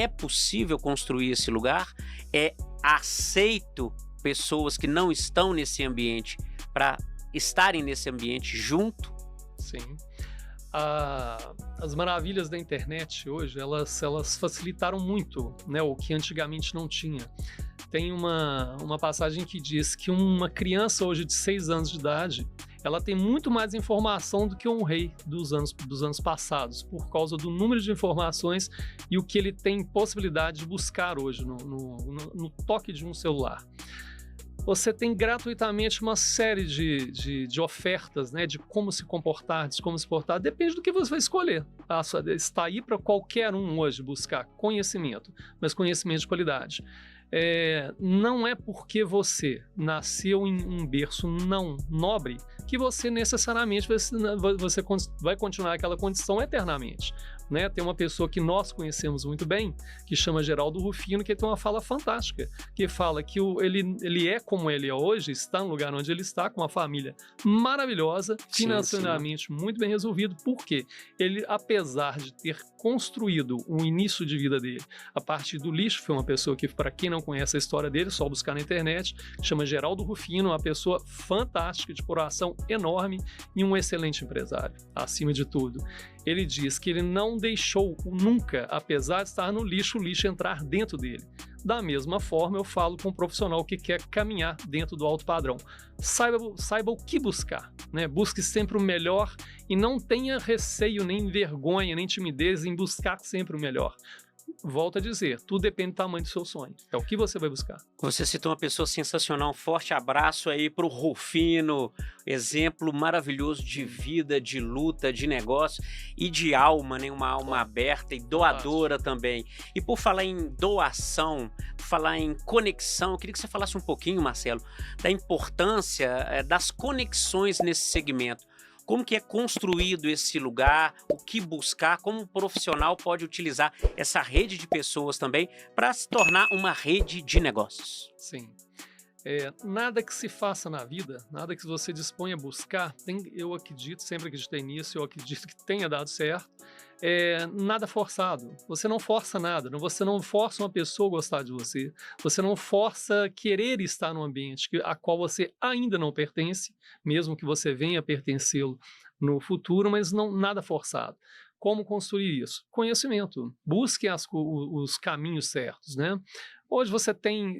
É possível construir esse lugar? É aceito pessoas que não estão nesse ambiente para estarem nesse ambiente junto? Sim. As maravilhas da internet hoje, elas facilitaram muito, né, o que antigamente não tinha. Tem uma passagem que diz que uma criança hoje de 6 anos de idade, ela tem muito mais informação do que um rei dos anos passados, por causa do número de informações e o que ele tem possibilidade de buscar hoje no toque de um celular. Você tem gratuitamente uma série de ofertas, né, de como se comportar, de como se portar, depende do que você vai escolher. Está aí para qualquer um hoje buscar conhecimento, mas conhecimento de qualidade. Não é porque você nasceu em um berço não nobre que você necessariamente você vai continuar aquela condição eternamente. Né? Tem uma pessoa que nós conhecemos muito bem, que chama Geraldo Rufino, que tem uma fala fantástica, que fala que ele é como ele é hoje, está no lugar onde ele está, com uma família maravilhosa, financeiramente muito bem resolvido, porque ele, apesar de ter construído o início de vida dele a partir do lixo, foi uma pessoa que, para quem não conhece a história dele, só buscar na internet, chama Geraldo Rufino, uma pessoa fantástica, de coração enorme e um excelente empresário, acima de tudo. Ele diz que ele não deixou nunca, apesar de estar no lixo, o lixo entrar dentro dele. Da mesma forma, eu falo com um profissional que quer caminhar dentro do alto padrão. Saiba o que buscar, né? Busque sempre o melhor e não tenha receio, nem vergonha, nem timidez em buscar sempre o melhor. Volto a dizer, tudo depende do tamanho do seu sonho. É o que você vai buscar. Você citou uma pessoa sensacional, um forte abraço aí para o Rufino, exemplo maravilhoso de vida, de luta, de negócio e de alma, né? Uma alma aberta e doadora também. E por falar em doação, por falar em conexão, eu queria que você falasse um pouquinho, Marcelo, da importância das conexões nesse segmento. Como que é construído esse lugar, o que buscar, como um profissional pode utilizar essa rede de pessoas também para se tornar uma rede de negócios? Sim. Nada que se faça na vida, nada que você disponha a buscar, eu acredito, sempre acreditei nisso, eu acredito que tenha dado certo, nada forçado. Você não força nada, você não força uma pessoa a gostar de você, você não força querer estar num ambiente a qual você ainda não pertence, mesmo que você venha a pertencê-lo no futuro, mas não nada forçado. Como construir isso? Conhecimento. Busque os caminhos certos, né? Hoje você tem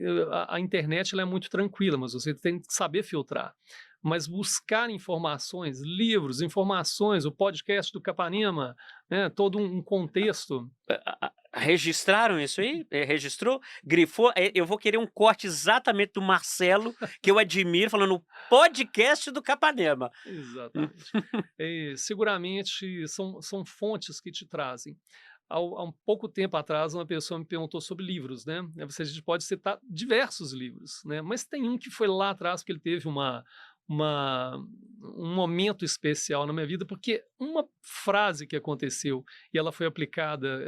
a internet, ela é muito tranquila, mas você tem que saber filtrar. Mas buscar informações, livros, informações, o podcast do Capanema, né, todo um contexto. Registraram isso aí? Registrou? Grifou? Eu vou querer um corte exatamente do Marcelo, que eu admiro, falando o podcast do Capanema. Exatamente. Seguramente são fontes que te trazem. Há um pouco tempo atrás, uma pessoa me perguntou sobre livros, né? A gente pode citar diversos livros, né? Mas tem um que foi lá atrás, porque ele teve um momento especial na minha vida, porque uma frase que aconteceu e ela foi aplicada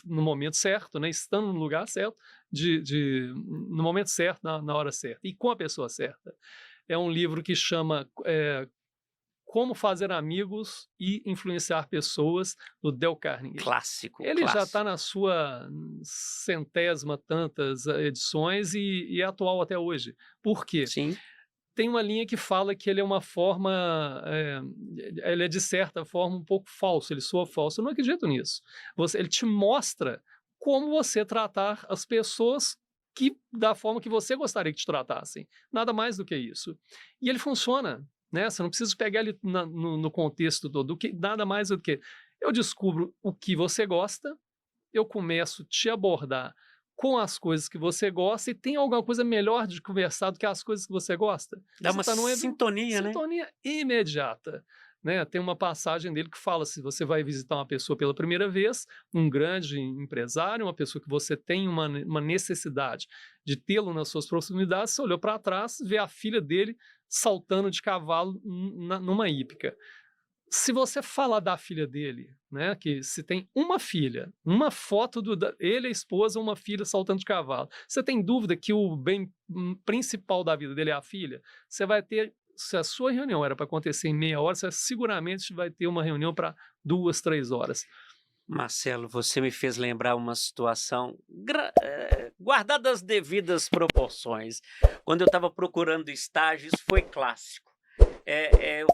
no momento certo, né? Estando no lugar certo, no momento certo, na hora certa e com a pessoa certa. É um livro que chama Como Fazer Amigos e Influenciar Pessoas, do Dale Carnegie. Clássico, Ele já está na sua centésima tantas edições e é atual até hoje. Por quê? Sim. Tem uma linha que fala que ele é uma forma, ele é de certa forma um pouco falso, ele soa falso. Eu não acredito nisso. Ele te mostra como você tratar as pessoas da forma que você gostaria que te tratassem. Nada mais do que isso. E ele funciona. Né? Você não precisa pegar ele no contexto todo, nada mais do que eu descubro o que você gosta, eu começo a te abordar com as coisas que você gosta e tem alguma coisa melhor de conversar do que as coisas que você gosta. Dá uma sintonia, né? Sintonia imediata. Né? Tem uma passagem dele que fala: se você vai visitar uma pessoa pela primeira vez, um grande empresário, uma pessoa que você tem uma necessidade de tê-lo nas suas proximidades, você olhou para trás, vê a filha dele saltando de cavalo numa hípica. Se você falar da filha dele, né, que se tem uma filha, uma foto ele, a esposa, uma filha saltando de cavalo, você tem dúvida que o bem principal da vida dele é a filha? Você vai ter, se a sua reunião era para acontecer em meia hora, você seguramente vai ter uma reunião para 2, 3 horas. Marcelo, você me fez lembrar uma situação, guardada as devidas proporções. Quando eu estava procurando estágio, isso foi clássico. Eu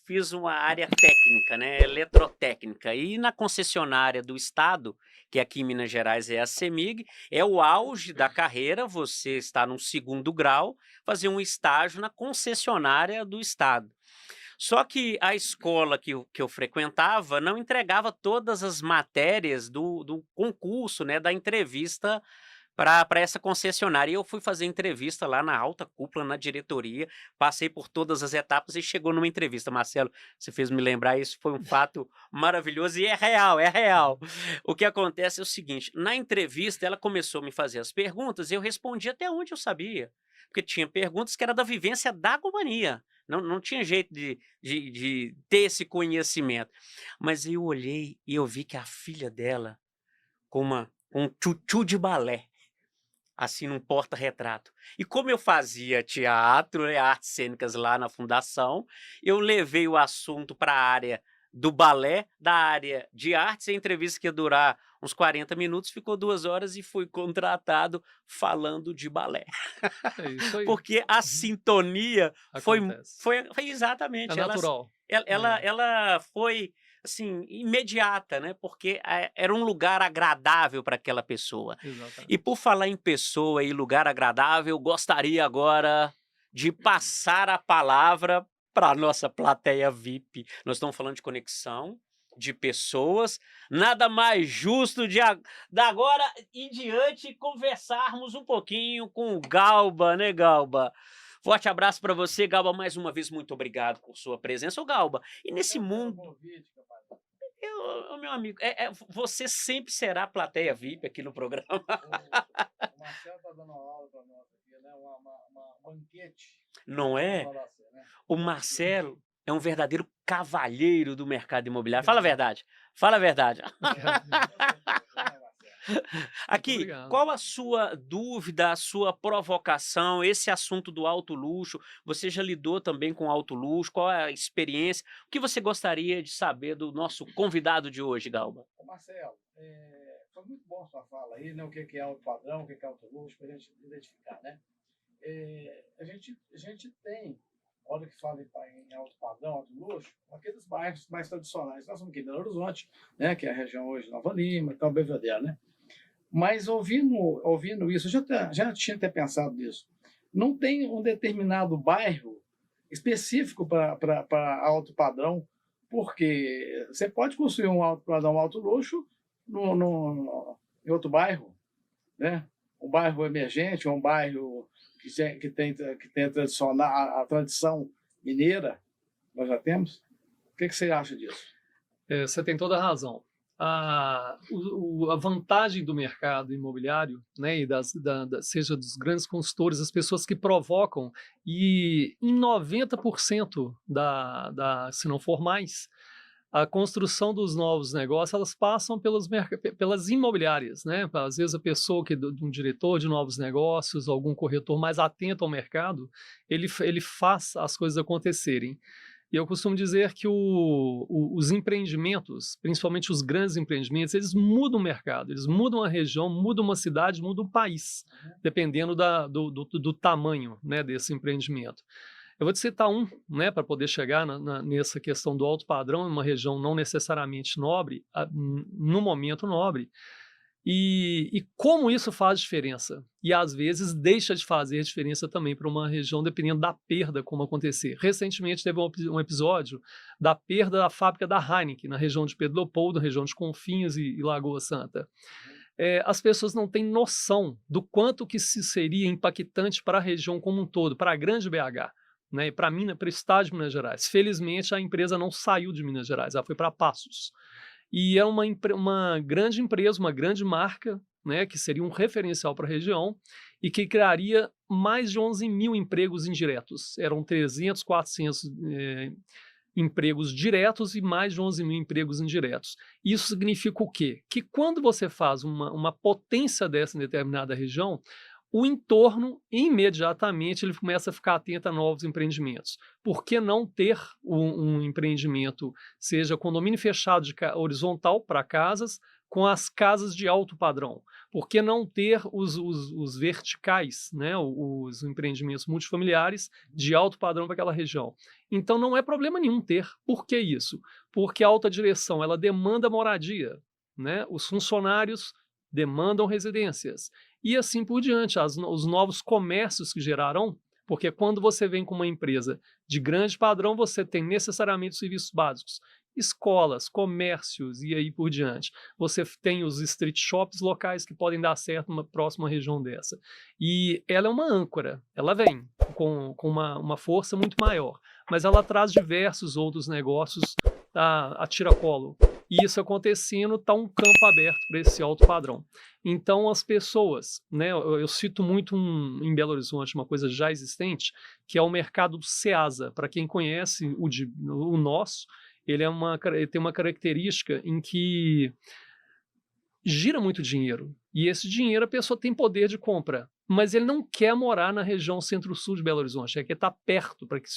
fiz uma área técnica, né, eletrotécnica, e na concessionária do estado, que aqui em Minas Gerais é a CEMIG, é o auge da carreira, você está no segundo grau, fazer um estágio na concessionária do estado. Só que a escola que eu frequentava não entregava todas as matérias do concurso, né, da entrevista para essa concessionária. E eu fui fazer entrevista lá na alta cúpula, na diretoria, passei por todas as etapas e chegou numa entrevista. Marcelo, você fez me lembrar, isso foi um fato maravilhoso e é real, é real. O que acontece é o seguinte, na entrevista ela começou a me fazer as perguntas e eu respondi até onde eu sabia, porque tinha perguntas que era da vivência da companhia. Não tinha jeito de ter esse conhecimento. Mas eu olhei e eu vi que a filha dela, com um tchutchu de balé, assim, num porta-retrato. E como eu fazia teatro, né, artes cênicas lá na fundação, eu levei o assunto para a área do balé, da área de artes, a entrevista que ia durar uns 40 minutos, ficou 2 horas e fui contratado falando de balé. É isso aí. Porque a sintonia Acontece. foi exatamente, É natural. ela foi, assim, imediata, né, porque, era um lugar agradável para aquela pessoa. Exatamente. E por falar em pessoa e lugar agradável, gostaria agora de passar a palavra para a nossa plateia VIP. Nós estamos falando de conexão, de pessoas, nada mais justo da agora em diante conversarmos um pouquinho com o Galba, né, Galba? Forte abraço para você, Galba, mais uma vez muito obrigado por sua presença. Ô, Galba, e nesse mundo, meu amigo, você sempre será plateia VIP aqui no programa. O Marcelo está dando uma aula para nós aqui, né? Uma banquete. Não é? Para você, né? O Marcelo é um verdadeiro cavalheiro do mercado imobiliário. Fala a verdade. Fala a verdade. Aqui, obrigado. qual a sua dúvida, a sua provocação, esse assunto do alto luxo? Você já lidou também com alto luxo? Qual é a experiência? O que você gostaria de saber do nosso convidado de hoje, Galba? Ô, Marcelo, foi muito bom a sua fala aí, né? O que é alto padrão, o que é alto luxo, para a gente identificar, né? A gente tem, hora que fala em alto padrão, alto luxo, aqueles bairros mais tradicionais. Nós somos aqui em Belo Horizonte, né? Que é a região hoje de Nova Lima, então Belvedere, né? Mas ouvindo isso, eu já tinha até pensado nisso. Não tem um determinado bairro específico para alto padrão, porque você pode construir um alto padrão, um alto luxo em outro bairro, né? Um bairro emergente, um bairro que tem a tradição mineira, nós já temos. O que você acha disso? Você tem toda a razão. A vantagem do mercado imobiliário, né, e seja dos grandes consultores, as pessoas que provocam, e em 90% se não for mais, a construção dos novos negócios, elas passam pelas imobiliárias, né? Às vezes a pessoa de um diretor de novos negócios, algum corretor mais atento ao mercado, ele faz as coisas acontecerem. E eu costumo dizer que os empreendimentos, principalmente os grandes empreendimentos, eles mudam o mercado, eles mudam a região, mudam uma cidade, mudam o país, dependendo do tamanho, né, desse empreendimento. Eu vou te citar um, né, para poder chegar nessa questão do alto padrão em uma região não necessariamente nobre, no momento nobre, e como isso faz diferença. E às vezes deixa de fazer diferença também para uma região, dependendo da perda, como acontecer. Recentemente teve um episódio da perda da fábrica da Heineken, na região de Pedro Leopoldo, na região de Confins e Lagoa Santa. As pessoas não têm noção do quanto que isso seria impactante para a região como um todo, para a grande BH. Né, e para o estado de Minas Gerais. Felizmente, a empresa não saiu de Minas Gerais, ela foi para Passos. E é uma grande empresa, uma grande marca, né, que seria um referencial para a região e que criaria mais de 11 mil empregos indiretos. Eram 300, 400 empregos diretos e mais de 11 mil empregos indiretos. Isso significa o quê? Que quando você faz uma potência dessa em determinada região, o entorno, imediatamente, ele começa a ficar atento a novos empreendimentos. Por que não ter um empreendimento, seja condomínio fechado horizontal para casas, com as casas de alto padrão? Por que não ter os verticais, né, os empreendimentos multifamiliares de alto padrão para aquela região? Então não é problema nenhum ter. Por que isso? Porque a alta direção ela demanda moradia, né? Os funcionários demandam residências e assim por diante. Os novos comércios que gerarão, porque quando você vem com uma empresa de grande padrão, você tem necessariamente serviços básicos, escolas, comércios e aí por diante. Você tem os street shops locais que podem dar certo numa próxima região dessa. E ela é uma âncora, ela vem com uma força muito maior, mas ela traz diversos outros negócios a tiracolo. E isso acontecendo, está um campo aberto para esse alto padrão. Então, as pessoas, né, eu cito muito em Belo Horizonte uma coisa já existente, que é o mercado do Ceasa. Para quem conhece o nosso, ele tem uma característica em que gira muito dinheiro. E esse dinheiro a pessoa tem poder de compra, mas ele não quer morar na região centro-sul de Belo Horizonte, ele quer estar perto para que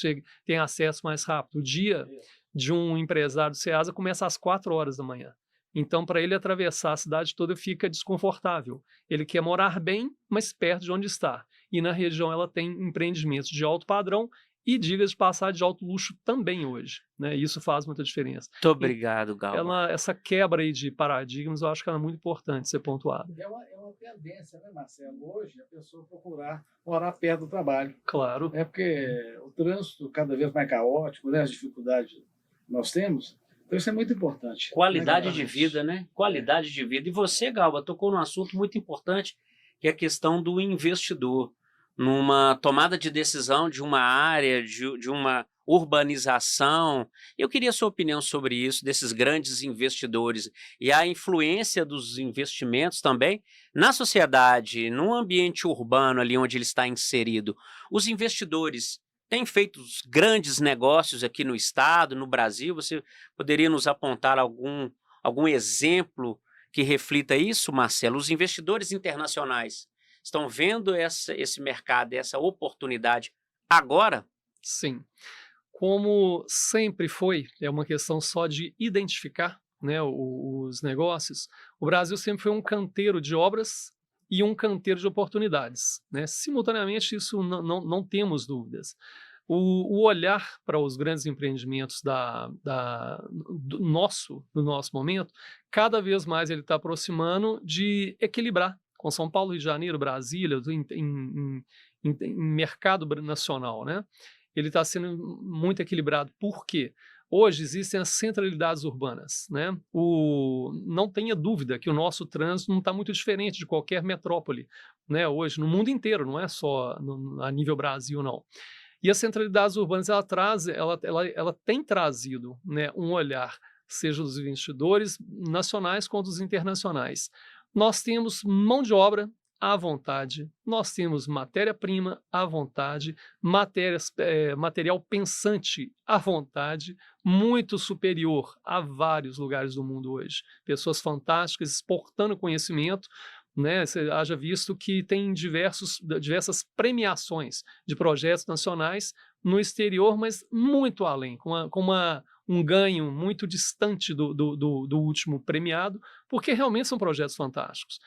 tenha acesso mais rápido. O dia de um empresário do Ceasa começa às 4 horas da manhã. Então, para ele atravessar a cidade toda fica desconfortável. Ele quer morar bem, mas perto de onde está. E na região ela tem empreendimentos de alto padrão e, diga de passagem, de alto luxo também hoje, né? Isso faz muita diferença. Muito obrigado, Galba. Essa quebra aí de paradigmas, eu acho que ela é muito importante ser pontuada. É uma tendência, né, Marcelo? Hoje, a pessoa procurar morar perto do trabalho. Claro. É porque o trânsito cada vez mais caótico, né, as dificuldades que nós temos. Então, isso é muito importante. Qualidade de vida, né? Qualidade de vida. E você, Galba, tocou num assunto muito importante, que é a questão do investidor. Numa tomada de decisão de uma área, de uma urbanização. Eu queria a sua opinião sobre isso, desses grandes investidores e a influência dos investimentos também na sociedade, no ambiente urbano ali onde ele está inserido. Os investidores têm feito grandes negócios aqui no estado, no Brasil. Você poderia nos apontar algum exemplo que reflita isso, Marcelo? Os investidores internacionais estão vendo esse mercado, essa oportunidade agora? Sim. Como sempre foi, é uma questão só de identificar, né, os negócios. O Brasil sempre foi um canteiro de obras e um canteiro de oportunidades, né? Simultaneamente, isso não temos dúvidas. O olhar para os grandes empreendimentos do nosso momento, cada vez mais ele está aproximando de equilibrar com São Paulo, Rio de Janeiro, Brasília, em mercado nacional, né? Ele está sendo muito equilibrado. Por quê? Hoje existem as centralidades urbanas, né? Não tenha dúvida que o nosso trânsito não está muito diferente de qualquer metrópole, né? Hoje, no mundo inteiro, não é só a nível Brasil, não. E as centralidades urbanas, ela tem trazido, né, um olhar, seja dos investidores nacionais quanto dos internacionais. Nós temos mão de obra à vontade, nós temos matéria-prima à vontade, material pensante à vontade, muito superior a vários lugares do mundo hoje. Pessoas fantásticas exportando conhecimento, né? Você haja visto que tem diversas premiações de projetos nacionais no exterior, mas muito além, um ganho muito distante do último premiado, porque realmente são projetos fantásticos.